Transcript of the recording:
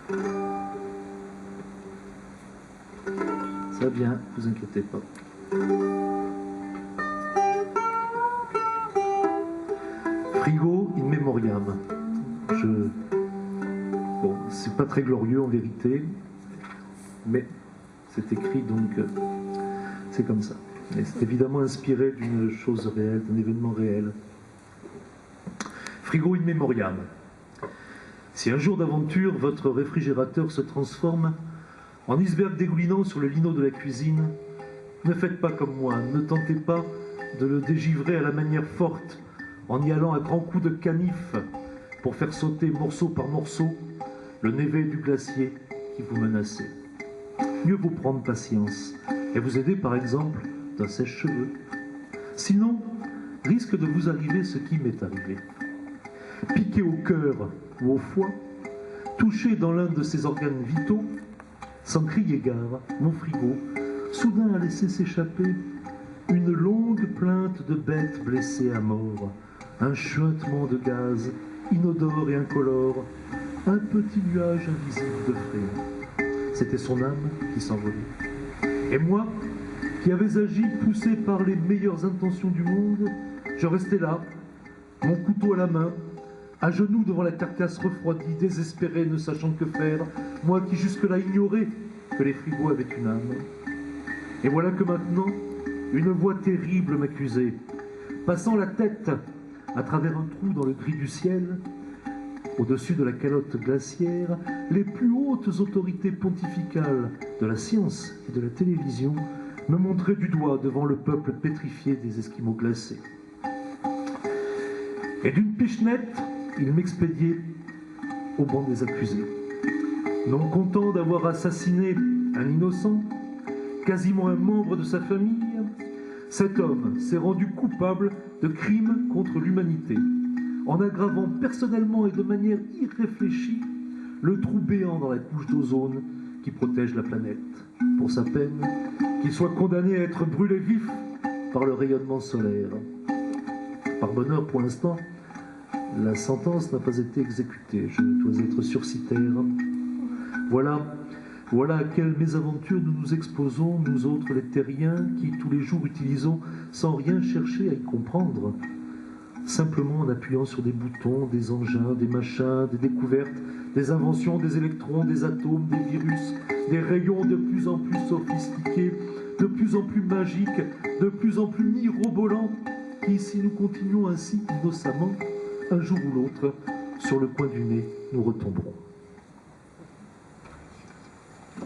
Ça vient, ne vous inquiétez pas. Frigo in memoriam. Bon, c'est pas très glorieux en vérité, mais c'est écrit donc c'est comme ça. Mais c'est évidemment inspiré d'une chose réelle, d'un événement réel. Frigo in memoriam. Si un jour d'aventure, votre réfrigérateur se transforme en iceberg dégoulinant sur le linot de la cuisine, ne faites pas comme moi, ne tentez pas de le dégivrer à la manière forte, en y allant à grands coups de canif pour faire sauter morceau par morceau le névé du glacier qui vous menaçait. Mieux vous prendre patience et vous aider par exemple d'un sèche-cheveux. Sinon, risque de vous arriver ce qui m'est arrivé. Piqué au cœur ou au foie, touché dans l'un de ses organes vitaux, sans crier gare, mon frigo soudain a laissé s'échapper une longue plainte de bête blessée à mort, un chuintement de gaz inodore et incolore, un petit nuage invisible de fréon. C'était son âme qui s'envolait. Et moi, qui avais agi poussé par les meilleures intentions du monde, je restais là, mon couteau à la main, à genoux devant la carcasse refroidie, désespéré, ne sachant que faire, moi qui jusque-là ignorais que les frigos avaient une âme. Et voilà que maintenant, une voix terrible m'accusait, passant la tête à travers un trou dans le gris du ciel, au-dessus de la calotte glaciaire, les plus hautes autorités pontificales de la science et de la télévision me montraient du doigt devant le peuple pétrifié des Esquimaux glacés. Et d'une pichenette, ils m'expédiaient au banc des accusés. Non content d'avoir assassiné un innocent, quasiment un membre de sa famille, cet homme s'est rendu coupable de crimes contre l'humanité, en aggravant personnellement et de manière irréfléchie le trou béant dans la couche d'ozone qui protège la planète. Pour sa peine, qu'il soit condamné à être brûlé vif par le rayonnement solaire. Par bonheur, pour l'instant, la sentence n'a pas été exécutée. Je dois être sursitaire. Voilà à quelle mésaventure nous nous exposons, nous autres les terriens, qui tous les jours utilisons sans rien chercher à y comprendre, simplement en appuyant sur des boutons, des engins, des machins, des découvertes, des inventions, des électrons, des atomes, des virus, des rayons de plus en plus sophistiqués, de plus en plus magiques, de plus en plus mirobolants, qui, si nous continuons ainsi innocemment, un jour ou l'autre, sur le coin du nez, nous retomberons.